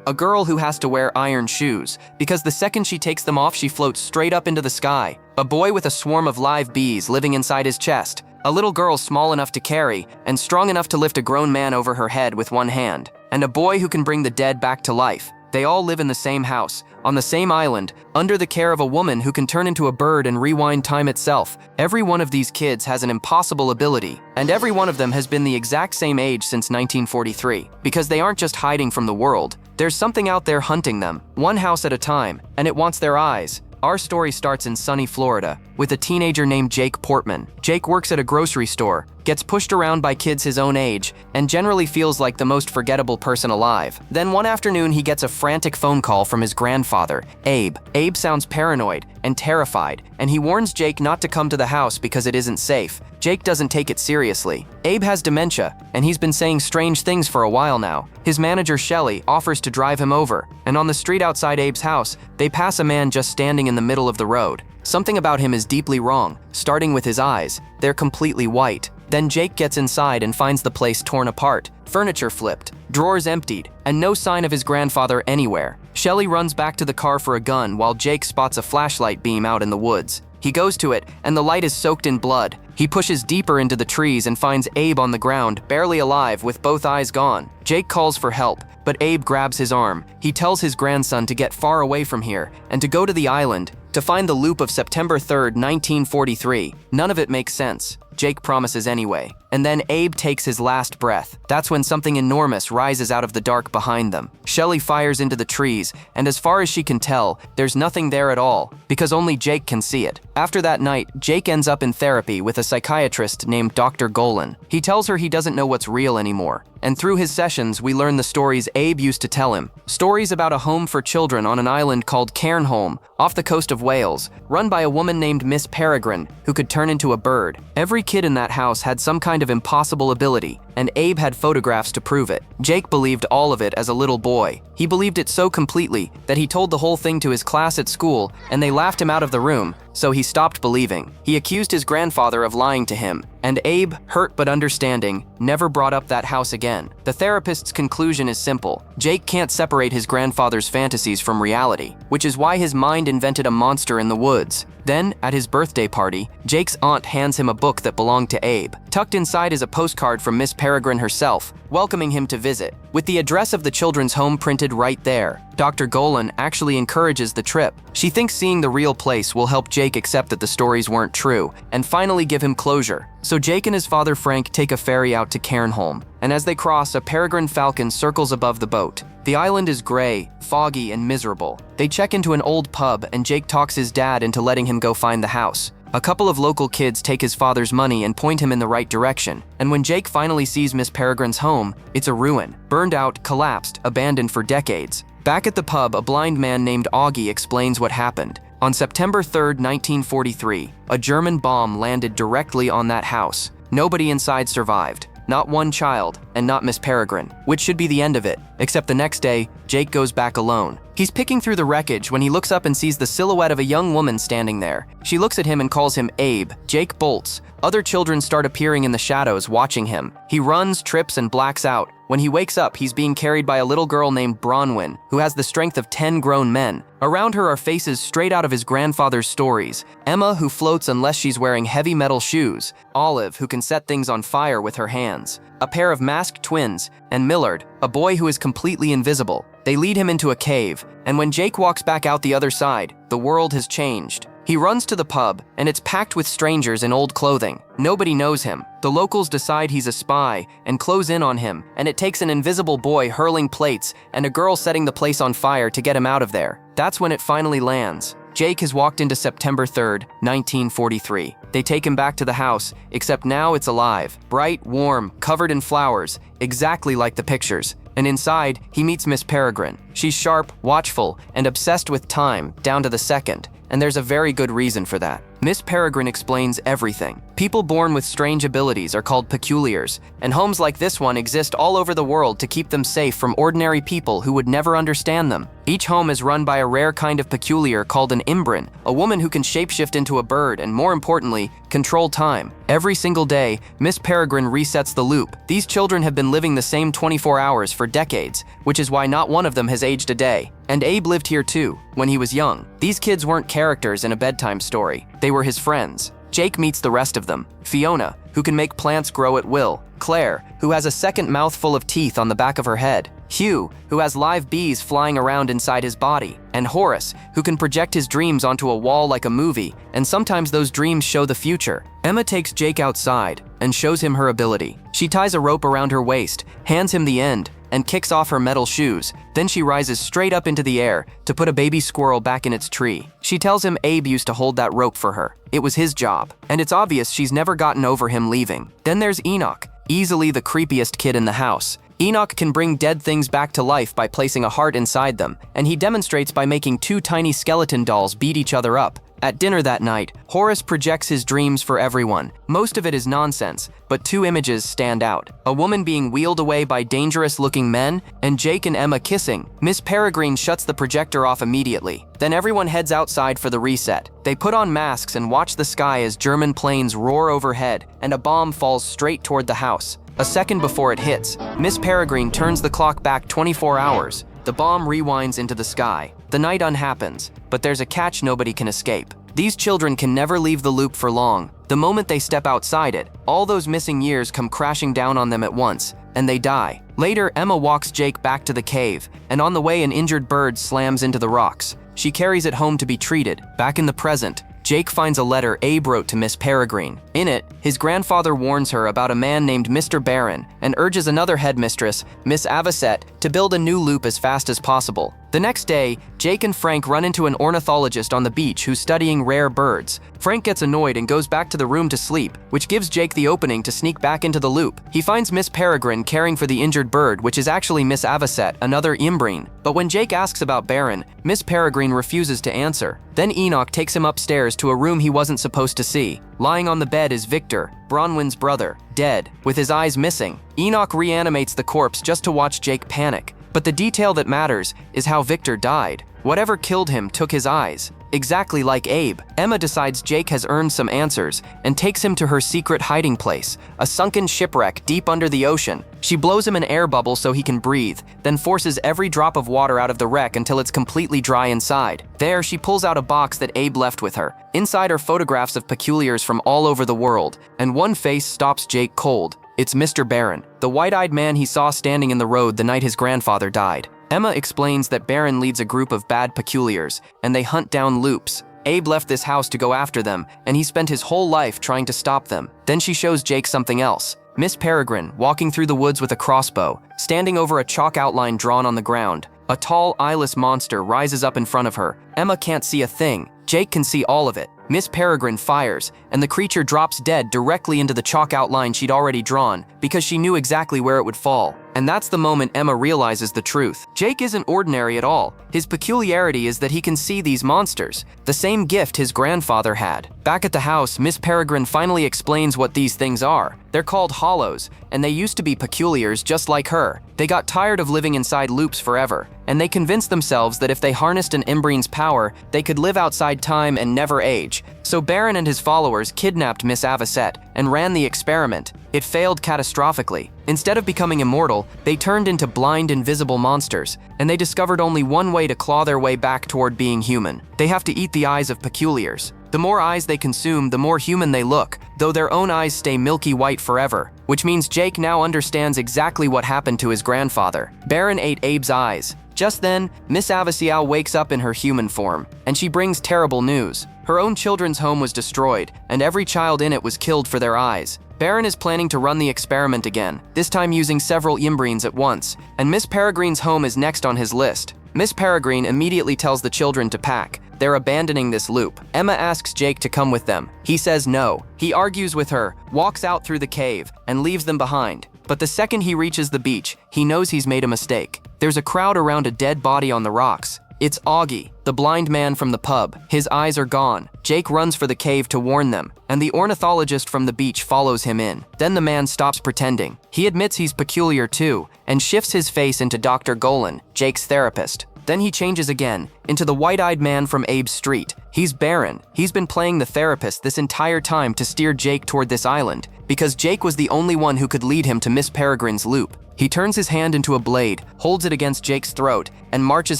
a girl who has to wear iron shoes, because the second she takes them off, she floats straight up into the sky. A boy with a swarm of live bees living inside his chest. A little girl small enough to carry and strong enough to lift a grown man over her head with one hand. And a boy who can bring the dead back to life. They all live in the same house, on the same island, under the care of a woman who can turn into a bird and rewind time itself. Every one of these kids has an impossible ability, and every one of them has been the exact same age since 1943. Because they aren't just hiding from the world, there's something out there hunting them, one house at a time, and it wants their eyes. Our story starts in sunny Florida, with a teenager named Jake Portman. Jake works at a grocery store, gets pushed around by kids his own age, and generally feels like the most forgettable person alive. Then one afternoon he gets a frantic phone call from his grandfather, Abe. Abe sounds paranoid and terrified, and he warns Jake not to come to the house because it isn't safe. Jake doesn't take it seriously. Abe has dementia, and he's been saying strange things for a while now. His manager, Shelley, offers to drive him over, and on the street outside Abe's house, they pass a man just standing in the middle of the road. Something about him is deeply wrong, starting with his eyes. They're completely white. Then Jake gets inside and finds the place torn apart, furniture flipped, drawers emptied, and no sign of his grandfather anywhere. Shelley runs back to the car for a gun while Jake spots a flashlight beam out in the woods. He goes to it, and the light is soaked in blood. He pushes deeper into the trees and finds Abe on the ground, barely alive, with both eyes gone. Jake calls for help, but Abe grabs his arm. He tells his grandson to get far away from here and to go to the island, to find the loop of September 3rd, 1943. None of it makes sense. Jake promises anyway. And then Abe takes his last breath. That's when something enormous rises out of the dark behind them. Shelley fires into the trees, and as far as she can tell, there's nothing there at all, because only Jake can see it. After that night, Jake ends up in therapy with a psychiatrist named Dr. Golan. He tells her he doesn't know what's real anymore. And through his sessions, we learn the stories Abe used to tell him. Stories about a home for children on an island called Cairnholm, off the coast of Wales, run by a woman named Miss Peregrine, who could turn into a bird. Every kid in that house had some kind of impossible ability, and Abe had photographs to prove it. Jake believed all of it as a little boy. He believed it so completely that he told the whole thing to his class at school, and they laughed him out of the room, so he stopped believing. He accused his grandfather of lying to him, and Abe, hurt but understanding, never brought up that house again. The therapist's conclusion is simple. Jake can't separate his grandfather's fantasies from reality, which is why his mind invented a monster in the woods. Then, at his birthday party, Jake's aunt hands him a book that belonged to Abe. Tucked inside is a postcard from Miss Peregrine herself, welcoming him to visit, with the address of the children's home printed right there. Dr. Golan actually encourages the trip. She thinks seeing the real place will help Jake accept that the stories weren't true, and finally give him closure. So Jake and his father Frank take a ferry out to Cairnholm, and as they cross, a peregrine falcon circles above the boat. The island is gray, foggy, and miserable. They check into an old pub, and Jake talks his dad into letting him go find the house. A couple of local kids take his father's money and point him in the right direction. And when Jake finally sees Miss Peregrine's home, it's a ruin. Burned out, collapsed, abandoned for decades. Back at the pub, a blind man named Augie explains what happened. On September 3rd, 1943, a German bomb landed directly on that house. Nobody inside survived. Not one child, and not Miss Peregrine, which should be the end of it, except the next day, Jake goes back alone. He's picking through the wreckage when he looks up and sees the silhouette of a young woman standing there. She looks at him and calls him Abe. Jake bolts. Other children start appearing in the shadows, watching him. He runs, trips, and blacks out. When he wakes up, he's being carried by a little girl named Bronwyn, who has the strength of 10 grown men. Around her are faces straight out of his grandfather's stories. Emma, who floats unless she's wearing heavy metal shoes. Olive, who can set things on fire with her hands. A pair of masked twins, and Millard, a boy who is completely invisible. They lead him into a cave, and when Jake walks back out the other side, the world has changed. He runs to the pub, and it's packed with strangers in old clothing. Nobody knows him. The locals decide he's a spy and close in on him, and it takes an invisible boy hurling plates and a girl setting the place on fire to get him out of there. That's when it finally lands. Jake has walked into September 3rd, 1943. They take him back to the house, except now it's alive. Bright, warm, covered in flowers, exactly like the pictures. And inside, he meets Miss Peregrine. She's sharp, watchful, and obsessed with time, down to the second. And there's a very good reason for that. Miss Peregrine explains everything. People born with strange abilities are called peculiars, and homes like this one exist all over the world to keep them safe from ordinary people who would never understand them. Each home is run by a rare kind of peculiar called an imbrin, a woman who can shapeshift into a bird and, more importantly, control time. Every single day, Miss Peregrine resets the loop. These children have been living the same 24 hours for decades, which is why not one of them has aged a day. And Abe lived here too, when he was young. These kids weren't characters in a bedtime story. They were his friends. Jake meets the rest of them. Fiona, who can make plants grow at will. Claire, who has a second mouthful of teeth on the back of her head. Hugh, who has live bees flying around inside his body. And Horace, who can project his dreams onto a wall like a movie, and sometimes those dreams show the future. Emma takes Jake outside and shows him her ability. She ties a rope around her waist, hands him the end, and kicks off her metal shoes. Then she rises straight up into the air to put a baby squirrel back in its tree. She tells him Abe used to hold that rope for her. It was his job, and it's obvious she's never gotten over him leaving. Then there's Enoch, easily the creepiest kid in the house. Enoch can bring dead things back to life by placing a heart inside them, and he demonstrates by making two tiny skeleton dolls beat each other up. At dinner that night, Horace projects his dreams for everyone. Most of it is nonsense, but two images stand out. A woman being wheeled away by dangerous-looking men, and Jake and Emma kissing. Miss Peregrine shuts the projector off immediately. Then everyone heads outside for the reset. They put on masks and watch the sky as German planes roar overhead, and a bomb falls straight toward the house. A second before it hits, Miss Peregrine turns the clock back 24 hours. The bomb rewinds into the sky. The night unhappens, but there's a catch: nobody can escape. These children can never leave the loop for long. The moment they step outside it, all those missing years come crashing down on them at once, and they die. Later, Emma walks Jake back to the cave, and on the way an injured bird slams into the rocks. She carries it home to be treated. Back in the present, Jake finds a letter Abe wrote to Miss Peregrine. In it, his grandfather warns her about a man named Mr. Barron and urges another headmistress, Miss Avocet, to build a new loop as fast as possible. The next day, Jake and Frank run into an ornithologist on the beach who's studying rare birds. Frank gets annoyed and goes back to the room to sleep, which gives Jake the opening to sneak back into the loop. He finds Miss Peregrine caring for the injured bird, which is actually Miss Avocet, another imbrine. But when Jake asks about Barron, Miss Peregrine refuses to answer. Then Enoch takes him upstairs to a room he wasn't supposed to see. Lying on the bed is Victor, Bronwyn's brother, dead, with his eyes missing. Enoch reanimates the corpse just to watch Jake panic. But the detail that matters is how Victor died. Whatever killed him took his eyes. Exactly like Abe, Emma decides Jake has earned some answers and takes him to her secret hiding place, a sunken shipwreck deep under the ocean. She blows him an air bubble so he can breathe, then forces every drop of water out of the wreck until it's completely dry inside. There, she pulls out a box that Abe left with her. Inside are photographs of peculiars from all over the world, and one face stops Jake cold. It's Mr. Barron, the white-eyed man he saw standing in the road the night his grandfather died. Emma explains that Barron leads a group of bad peculiars, and they hunt down loops. Abe left this house to go after them, and he spent his whole life trying to stop them. Then she shows Jake something else. Miss Peregrine, walking through the woods with a crossbow, standing over a chalk outline drawn on the ground. A tall, eyeless monster rises up in front of her. Emma can't see a thing. Jake can see all of it. Miss Peregrine fires, and the creature drops dead directly into the chalk outline she'd already drawn, because she knew exactly where it would fall. And that's the moment Emma realizes the truth. Jake isn't ordinary at all. His peculiarity is that he can see these monsters, the same gift his grandfather had. Back at the house, Miss Peregrine finally explains what these things are. They're called hollows, and they used to be peculiars just like her. They got tired of living inside loops forever, and they convinced themselves that if they harnessed an imbrine's power, they could live outside time and never age. So Barron and his followers kidnapped Miss Avocet and ran the experiment. It failed catastrophically. Instead of becoming immortal, they turned into blind, invisible monsters, and they discovered only one way to claw their way back toward being human. They have to eat the eyes of peculiars. The more eyes they consume, the more human they look, though their own eyes stay milky white forever, which means Jake now understands exactly what happened to his grandfather. Barron ate Abe's eyes. Just then, Miss Avocet wakes up in her human form, and she brings terrible news. Her own children's home was destroyed, and every child in it was killed for their eyes. Barron is planning to run the experiment again, this time using several imbrines at once, and Miss Peregrine's home is next on his list. Miss Peregrine immediately tells the children to pack. They're abandoning this loop. Emma asks Jake to come with them. He says no. He argues with her, walks out through the cave, and leaves them behind. But the second he reaches the beach, he knows he's made a mistake. There's a crowd around a dead body on the rocks. It's Augie, the blind man from the pub. His eyes are gone. Jake runs for the cave to warn them, and the ornithologist from the beach follows him in. Then the man stops pretending. He admits he's peculiar too, and shifts his face into Dr. Golan, Jake's therapist. Then he changes again, into the white-eyed man from Abe's street. He's Baron. He's been playing the therapist this entire time to steer Jake toward this island, because Jake was the only one who could lead him to Miss Peregrine's loop. He turns his hand into a blade, holds it against Jake's throat, and marches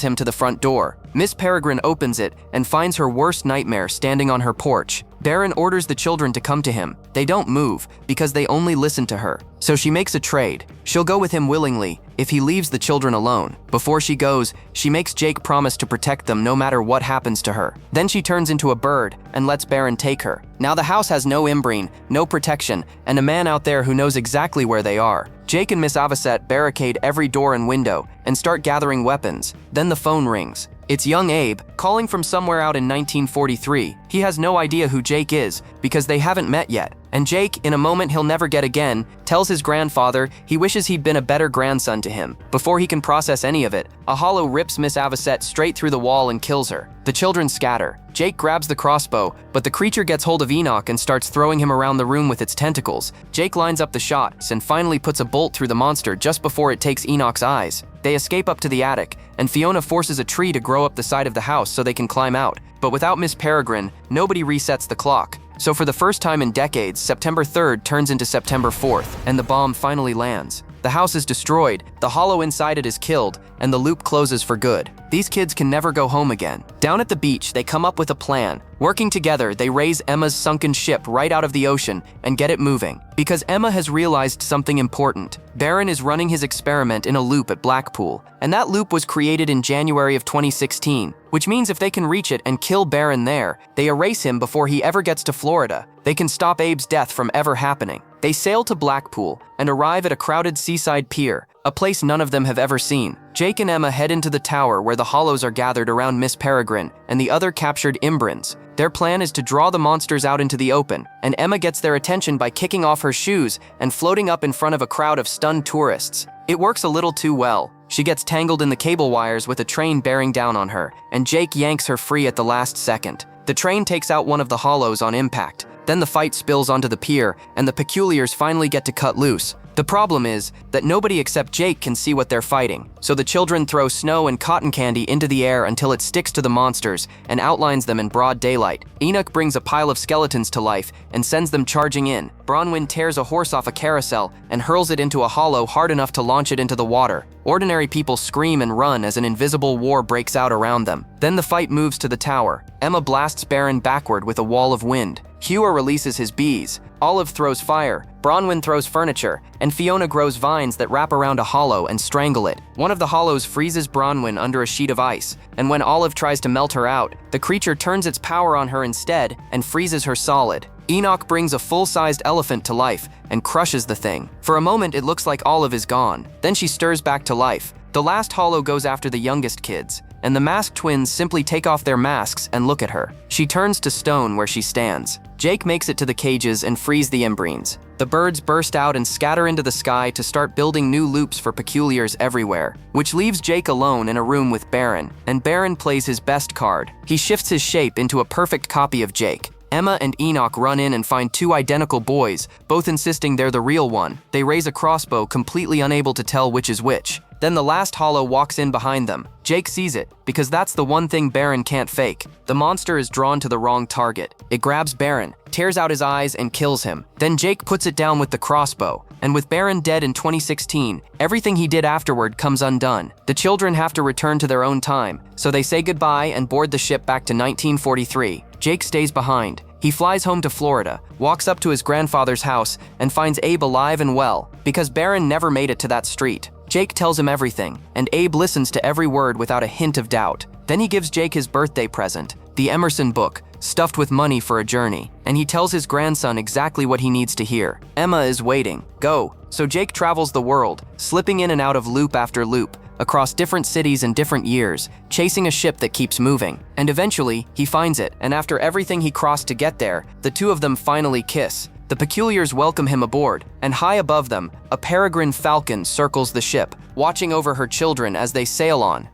him to the front door. Miss Peregrine opens it and finds her worst nightmare standing on her porch. Baron orders the children to come to him. They don't move, because they only listen to her. So she makes a trade. She'll go with him willingly, if he leaves the children alone. Before she goes, she makes Jake promise to protect them no matter what happens to her. Then she turns into a bird and lets Baron take her. Now the house has no imbrine, no protection, and a man out there who knows exactly where they are. Jake and Miss Avocet barricade every door and window and start gathering weapons. Then the phone rings. It's young Abe, calling from somewhere out in 1943. He has no idea who Jake is, because they haven't met yet. And Jake, in a moment he'll never get again, tells his grandfather he wishes he'd been a better grandson to him. Before he can process any of it, a hollow rips Miss Avocet straight through the wall and kills her. The children scatter. Jake grabs the crossbow, but the creature gets hold of Enoch and starts throwing him around the room with its tentacles. Jake lines up the shots and finally puts a bolt through the monster just before it takes Enoch's eyes. They escape up to the attic, and Fiona forces a tree to grow up the side of the house so they can climb out. But without Miss Peregrine, nobody resets the clock. So for the first time in decades, September 3rd turns into September 4th, and the bomb finally lands. The house is destroyed, the hollow inside it is killed, and the loop closes for good. These kids can never go home again. Down at the beach, they come up with a plan. Working together, they raise Emma's sunken ship right out of the ocean and get it moving. Because Emma has realized something important. Baron is running his experiment in a loop at Blackpool, and that loop was created in January of 2016, which means if they can reach it and kill Baron there, they erase him before he ever gets to Florida. They can stop Abe's death from ever happening. They sail to Blackpool and arrive at a crowded seaside pier, a place none of them have ever seen. Jake and Emma head into the tower where the hollows are gathered around Miss Peregrine and the other captured Imbrins. Their plan is to draw the monsters out into the open, and Emma gets their attention by kicking off her shoes and floating up in front of a crowd of stunned tourists. It works a little too well. She gets tangled in the cable wires with a train bearing down on her, and Jake yanks her free at the last second. The train takes out one of the hollows on impact. Then the fight spills onto the pier, and the peculiars finally get to cut loose. The problem is that nobody except Jake can see what they're fighting, so the children throw snow and cotton candy into the air until it sticks to the monsters and outlines them in broad daylight. Enoch brings a pile of skeletons to life and sends them charging in. Bronwyn tears a horse off a carousel and hurls it into a hollow hard enough to launch it into the water. Ordinary people scream and run as an invisible war breaks out around them. Then the fight moves to the tower. Emma blasts Baron backward with a wall of wind. Hewer releases his bees. Olive throws fire. Bronwyn throws furniture, and Fiona grows vines that wrap around a hollow and strangle it. One of the hollows freezes Bronwyn under a sheet of ice, and when Olive tries to melt her out, the creature turns its power on her instead and freezes her solid. Enoch brings a full-sized elephant to life and crushes the thing. For a moment, it looks like Olive is gone. Then she stirs back to life. The last hollow goes after the youngest kids, and the masked twins simply take off their masks and look at her. She turns to stone where she stands. Jake makes it to the cages and frees the Imbrines. The birds burst out and scatter into the sky to start building new loops for peculiars everywhere, which leaves Jake alone in a room with Baron, and Baron plays his best card. He shifts his shape into a perfect copy of Jake. Emma and Enoch run in and find two identical boys, both insisting they're the real one. They raise a crossbow, completely unable to tell which is which. Then the last hollow walks in behind them. Jake sees it, because that's the one thing Baron can't fake. The monster is drawn to the wrong target. It grabs Baron, tears out his eyes, and kills him. Then Jake puts it down with the crossbow. And with Baron dead in 2016, everything he did afterward comes undone. The children have to return to their own time, so they say goodbye and board the ship back to 1943. Jake stays behind. He flies home to Florida, walks up to his grandfather's house, and finds Abe alive and well, because Baron never made it to that street. Jake tells him everything, and Abe listens to every word without a hint of doubt. Then he gives Jake his birthday present, the Emerson book, stuffed with money for a journey, and he tells his grandson exactly what he needs to hear. Emma is waiting. Go. So Jake travels the world, slipping in and out of loop after loop, across different cities and different years, chasing a ship that keeps moving. And eventually, he finds it, and after everything he crossed to get there, the two of them finally kiss. The peculiars welcome him aboard, and high above them, a peregrine falcon circles the ship, watching over her children as they sail on.